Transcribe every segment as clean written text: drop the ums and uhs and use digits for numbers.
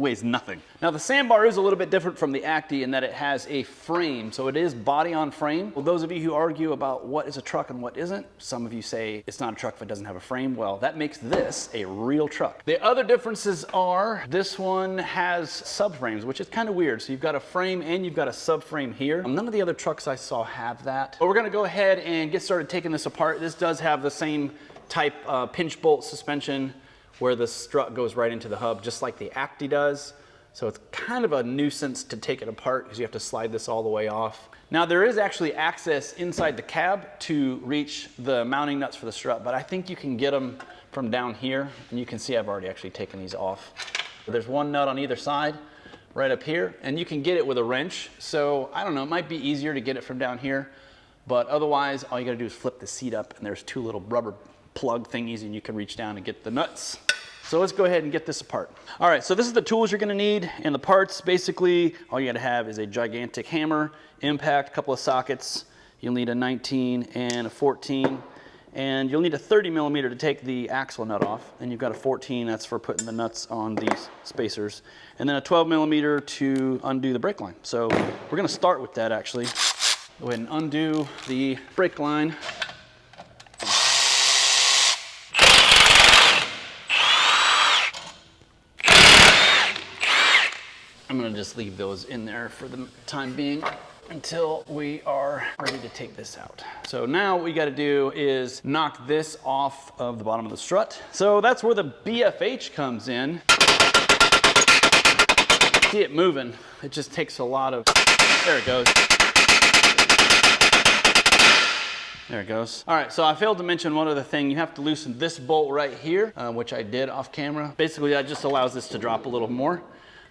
weighs nothing. Now the Sambar is a little bit different from the Acti in that it has a frame, so it is body on frame. Well, those of you who argue about what is a truck and what isn't, some of you say it's not a truck if it doesn't have a frame. Well, that makes this a real truck. The other differences are this one has subframes, which is kind of weird. So you've got a frame and you've got a subframe here. None of the other trucks I saw have that. But we're gonna go ahead and get started taking this apart. This does have the same type pinch bolt suspension where the strut goes right into the hub, just like the Acti does. So it's kind of a nuisance to take it apart because you have to slide this all the way off. Now there is actually access inside the cab to reach the mounting nuts for the strut, but I think you can get them from down here. And you can see I've already actually taken these off. There's one nut on either side, right up here, and you can get it with a wrench. So I don't know, it might be easier to get it from down here, but otherwise all you gotta do is flip the seat up and there's two little rubber plug thingies and you can reach down and get the nuts. So let's go ahead and get this apart. All right, so this is the tools you're gonna need and the parts. Basically, all you gotta have is a gigantic hammer, impact, a couple of sockets. You'll need a 19 and a 14, and you'll need a 30 millimeter to take the axle nut off, and you've got a 14, that's for putting the nuts on these spacers, and then a 12 millimeter to undo the brake line. So we're gonna start with that actually. Go ahead and undo the brake line. I'm gonna just leave those in there for the time being until we are ready to take this out. So now what we gotta do is knock this off of the bottom of the strut. So that's where the BFH comes in. See it moving. It just takes a lot of, there it goes. There it goes. All right, so I failed to mention one other thing. You have to loosen this bolt right here, which I did off camera. Basically, that just allows this to drop a little more.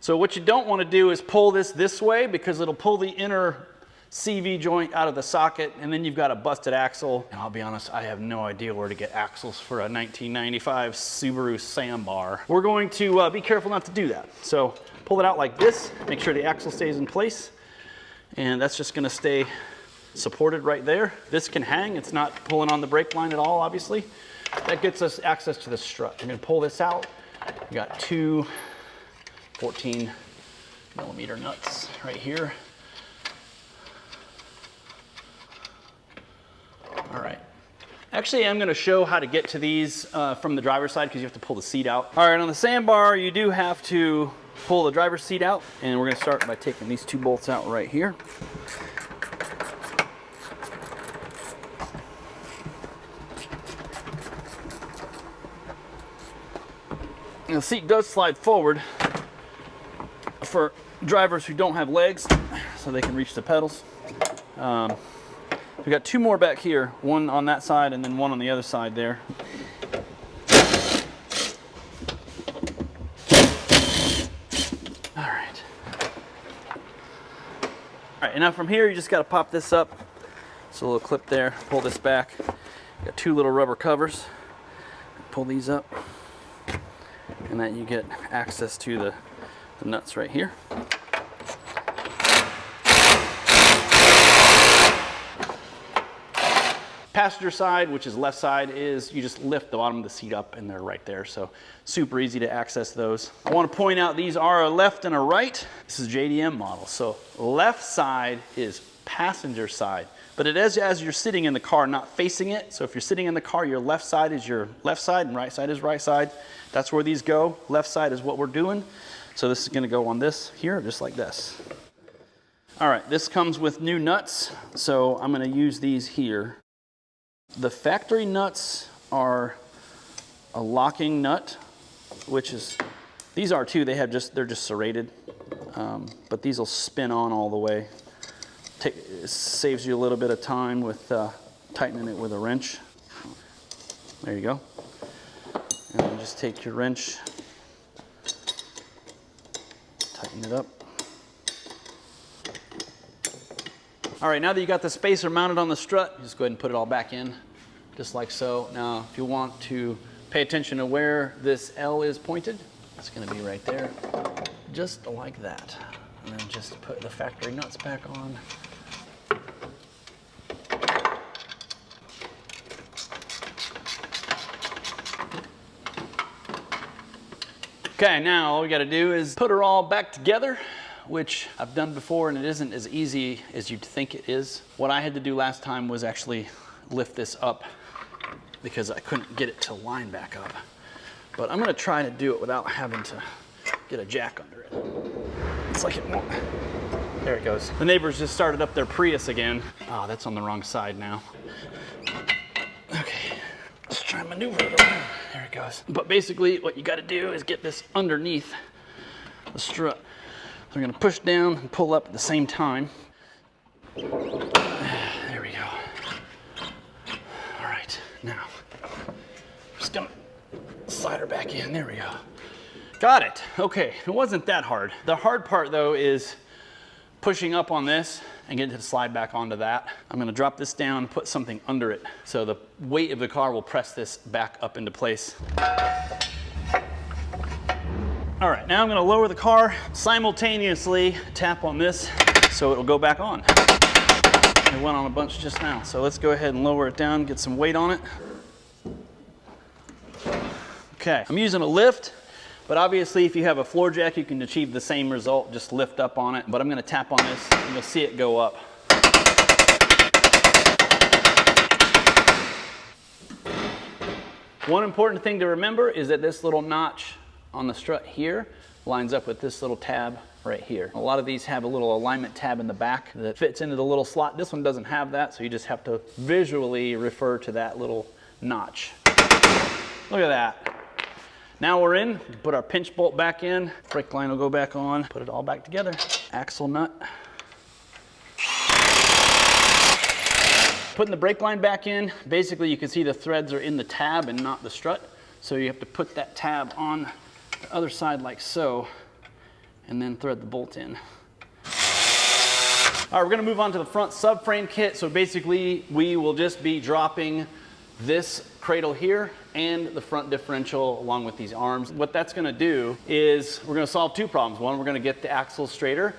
So what you don't want to do is pull this way because it'll pull the inner CV joint out of the socket, and then you've got a busted axle. And I'll be honest, I have no idea where to get axles for a 1995 Subaru Sambar. We're going to be careful not to do that. So pull it out like this, make sure the axle stays in place, and that's just going to stay supported right there. This can hang, it's not pulling on the brake line at all, obviously. That gets us access to the strut. I'm going to pull this out. We got two 14 millimeter nuts right here. All right. Actually, I'm going to show how to get to these from the driver's side because you have to pull the seat out. All right, on the Sambar, you do have to pull the driver's seat out, and we're going to start by taking these two bolts out right here. And the seat does slide forward for drivers who don't have legs, so they can reach the pedals. We've got two more back here, one on that side and then one on the other side there. All right, and now from here you just got to pop this up. So a little clip there, pull this back. Got two little rubber covers. Pull these up, and then you get access to the nuts right here. Passenger side, which is left side, is you just lift the bottom of the seat up and they're right there. So super easy to access those. I want to point out these are a left and a right. This is JDM model. So left side is passenger side, but it is as you're sitting in the car, not facing it. So if you're sitting in the car, your left side is your left side and right side is right side. That's where these go. Left side is what we're doing. So this is going to go on this here, just like this. All right, this comes with new nuts, so I'm going to use these here. The factory nuts are a locking nut, which is, these are too, they're just serrated, but these will spin on all the way. It saves you a little bit of time with tightening it with a wrench. There you go. And then just take your wrench, tighten it up. All right, now that you got the spacer mounted on the strut, just go ahead and put it all back in, just like so. Now, if you want to pay attention to where this L is pointed, it's gonna be right there, just like that. And then just put the factory nuts back on. Okay, now all we gotta do is put her all back together, which I've done before, and it isn't as easy as you'd think it is. What I had to do last time was actually lift this up because I couldn't get it to line back up. But I'm gonna try to do it without having to get a jack under it. It's like it won't. There it goes. The neighbors just started up their Prius again. Oh, that's on the wrong side now. Okay, let's try and maneuver it around. There it goes. But basically what you gotta do is get this underneath the strut. So we're gonna push down and pull up at the same time. There we go. All right, now, just gonna slide her back in. There we go. Got it. Okay, it wasn't that hard. The hard part though is pushing up on this and getting it to slide back onto that. I'm gonna drop this down and put something under it so the weight of the car will press this back up into place. All right, now I'm gonna lower the car, simultaneously tap on this so it'll go back on. It went on a bunch just now, so let's go ahead and lower it down, get some weight on it. Okay, I'm using a lift, but obviously if you have a floor jack, you can achieve the same result, just lift up on it. But I'm gonna tap on this and you'll see it go up. One important thing to remember is that this little notch on the strut here lines up with this little tab right here. A lot of these have a little alignment tab in the back that fits into the little slot. This one doesn't have that, so you just have to visually refer to that little notch. Look at that. Now we're in, put our pinch bolt back in, brake line will go back on, put it all back together. Axle nut. Putting the brake line back in, basically you can see the threads are in the tab and not the strut. So you have to put that tab on the other side like so, and then thread the bolt in. All right, we're gonna move on to the front subframe kit. So basically we will just be dropping this cradle here and the front differential along with these arms. What that's gonna do is we're gonna solve two problems. One, we're gonna get the axle straighter,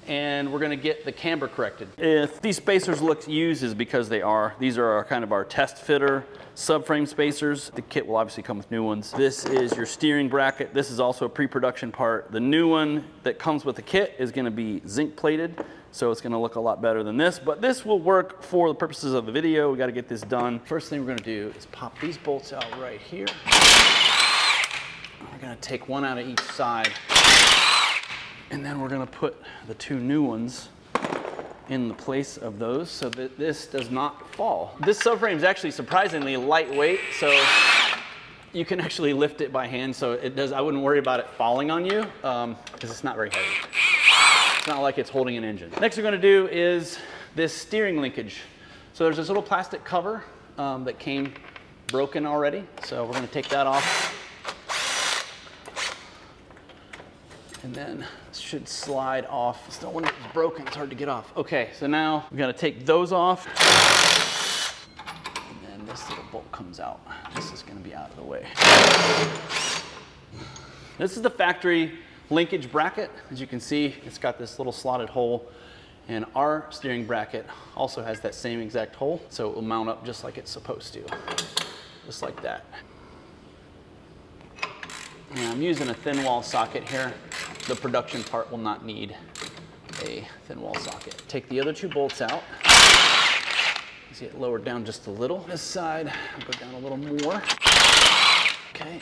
and we're gonna get the camber corrected. If these spacers look used, is because they are. These are kind of our test fitter subframe spacers. The kit will obviously come with new ones. This is your steering bracket. This is also a pre-production part. The new one that comes with the kit is gonna be zinc plated, so it's gonna look a lot better than this, but this will work for the purposes of the video. We gotta get this done. First thing we're gonna do is pop these bolts out right here. We're gonna take one out of each side, and then we're gonna put the two new ones in the place of those so that this does not fall. This subframe is actually surprisingly lightweight, so you can actually lift it by hand, so it does. I wouldn't worry about it falling on you because it's not very heavy. It's not like it's holding an engine. Next we're gonna do is this steering linkage. So there's this little plastic cover that came broken already, so we're gonna take that off. And then it should slide off. Still, when it's broken, it's hard to get off. Okay, so now we gotta take those off. And then this little bolt comes out. This is gonna be out of the way. This is the factory linkage bracket. As you can see, it's got this little slotted hole, and our steering bracket also has that same exact hole, so it will mount up just like it's supposed to. Just like that. And I'm using a thin wall socket here. The production part will not need a thin wall socket. Take the other two bolts out. You see it lowered down just a little. This side, I'll go down a little more. Okay.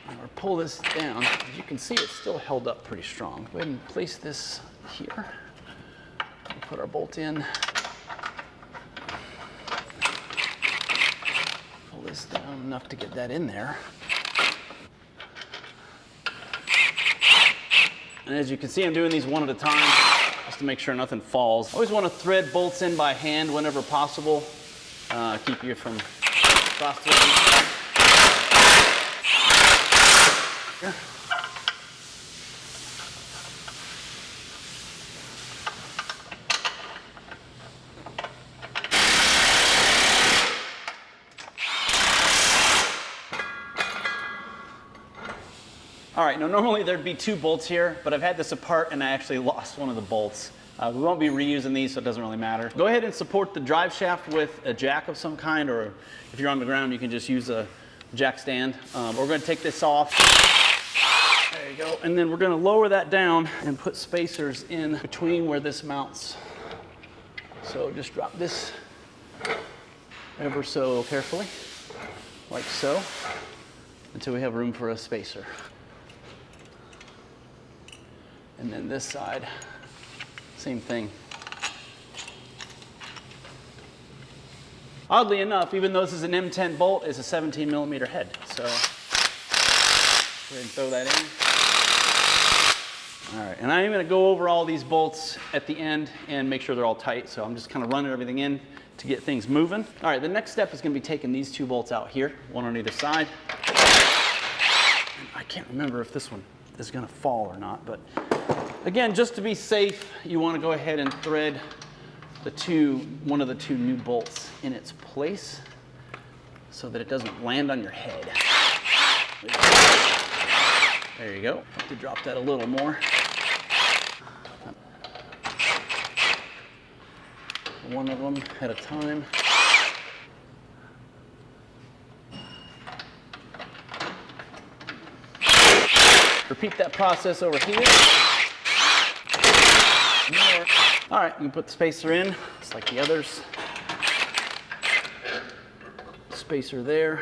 And we'll pull this down. As you can see, it's still held up pretty strong. Go ahead and place this here. We'll put our bolt in. Pull this down enough to get that in there. And as you can see, I'm doing these one at a time just to make sure nothing falls. Always want to thread bolts in by hand whenever possible. Keep you from cross-threading. All right, now normally there'd be two bolts here, but I've had this apart and I actually lost one of the bolts. We won't be reusing these, so it doesn't really matter. Go ahead and support the drive shaft with a jack of some kind, or if you're on the ground, you can just use a jack stand. We're gonna take this off. There you go. And then we're gonna lower that down and put spacers in between where this mounts. So just drop this ever so carefully, like so, until we have room for a spacer. And then this side, same thing. Oddly enough, even though this is an M10 bolt, it's a 17 millimeter head. So go ahead and throw that in. All right, and I'm gonna go over all these bolts at the end and make sure they're all tight. So I'm just kind of running everything in to get things moving. All right, the next step is gonna be taking these two bolts out here, one on either side. I can't remember if this one is gonna fall or not, but again, just to be safe, you wanna go ahead and thread one of the two new bolts in its place so that it doesn't land on your head. There you go. Have to drop that a little more. One of them at a time. Repeat that process over here. More. All right, you can put the spacer in, just like the others. Spacer there.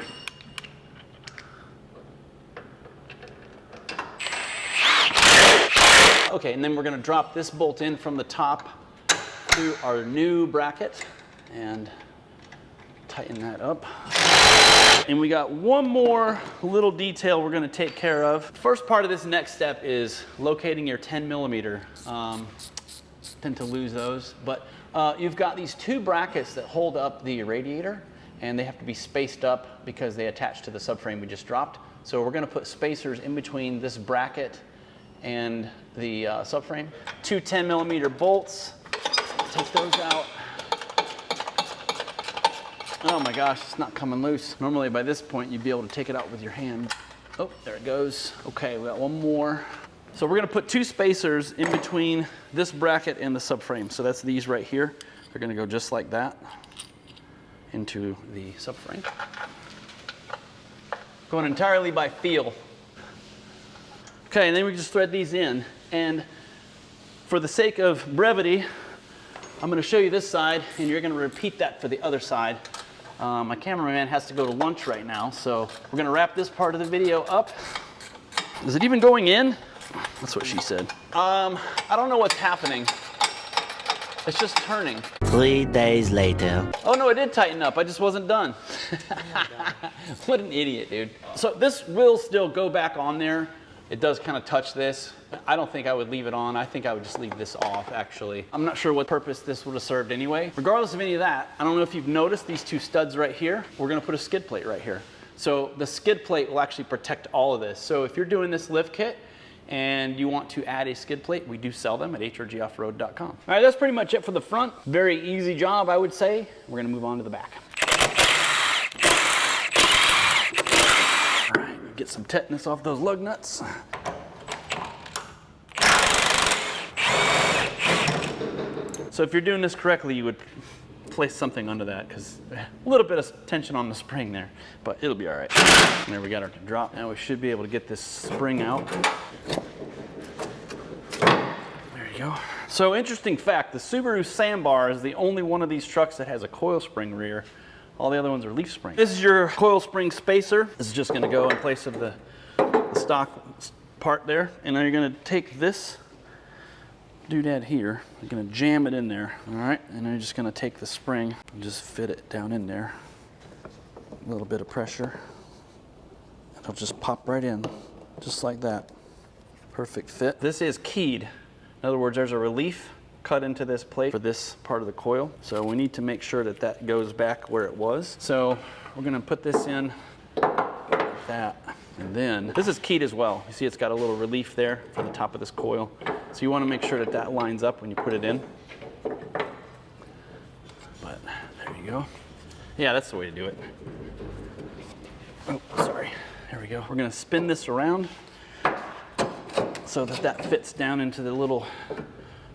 Okay, and then we're gonna drop this bolt in from the top to our new bracket and tighten that up. And we got one more little detail we're gonna take care of. First part of this next step is locating your 10 millimeter. Tend to lose those, but you've got these two brackets that hold up the radiator, and they have to be spaced up because they attach to the subframe we just dropped. So we're gonna put spacers in between this bracket and the subframe. Two 10 millimeter bolts, take those out. Oh my gosh, it's not coming loose. Normally by this point you'd be able to take it out with your hand. Oh, there it goes. Okay, we got one more. So we're gonna put two spacers in between this bracket and the subframe. So that's these right here. They're gonna go just like that into the subframe. Going entirely by feel. Okay, and then we just thread these in. And for the sake of brevity, I'm gonna show you this side and you're gonna repeat that for the other side. My cameraman has to go to lunch right now, so we're gonna wrap this part of the video up. Is it even going in? That's what she said. I don't know what's happening. It's just turning. 3 days later. Oh no, it did tighten up. I just wasn't done. What an idiot, dude. So this will still go back on there. It does kind of touch this. I don't think I would leave it on. I think I would just leave this off, actually. I'm not sure what purpose this would have served anyway. Regardless of any of that, I don't know if you've noticed these two studs right here. We're gonna put a skid plate right here. So the skid plate will actually protect all of this. So if you're doing this lift kit, and you want to add a skid plate, we do sell them at HRGOffroad.com. All right, that's pretty much it for the front. Very easy job, I would say. We're gonna move on to the back. All right, get some tetanus off those lug nuts. So if you're doing this correctly, you would place something under that because a little bit of tension on the spring there, but it'll be all right. And there we got our drop. Now we should be able to get this spring out. There you go. So interesting fact, the Subaru Sambar is the only one of these trucks that has a coil spring rear. All the other ones are leaf spring. This is your coil spring spacer. This is just gonna go in place of the stock part there. And now you're gonna take this doodad here, you're gonna jam it in there, all right? And then you're just gonna take the spring and just fit it down in there. A little bit of pressure. It'll just pop right in, just like that. Perfect fit. This is keyed. In other words, there's a relief cut into this plate for this part of the coil. So we need to make sure that that goes back where it was. So we're gonna put this in like that. And then, this is keyed as well. You see it's got a little relief there for the top of this coil. So you want to make sure that that lines up when you put it in. But there you go. Yeah, that's the way to do it. Oh, sorry. There we go. We're going to spin this around so that that fits down into the little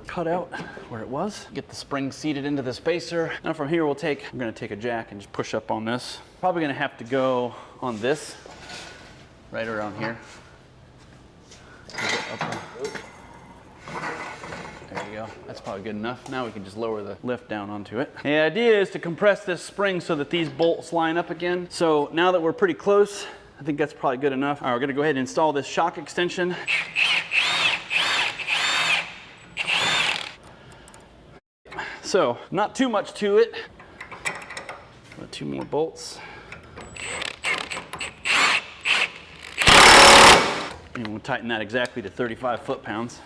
cutout where it was. Get the spring seated into the spacer. Now from here I'm going to take a jack and just push up on this. Probably gonna have to go on this, right around here. There you go. That's probably good enough. Now we can just lower the lift down onto it. The idea is to compress this spring so that these bolts line up again. So now that we're pretty close, I think that's probably good enough. All right, we're gonna go ahead and install this shock extension. So, not too much to it. 2 more bolts. And we'll tighten that exactly to 35 foot-pounds.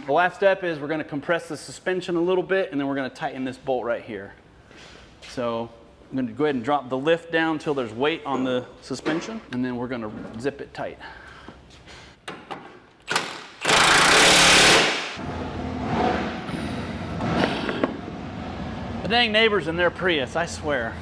The last step is we're gonna compress the suspension a little bit, and then we're gonna tighten this bolt right here. So, I'm gonna go ahead and drop the lift down until there's weight on the suspension, and then we're gonna zip it tight. The dang neighbors in their Prius, I swear.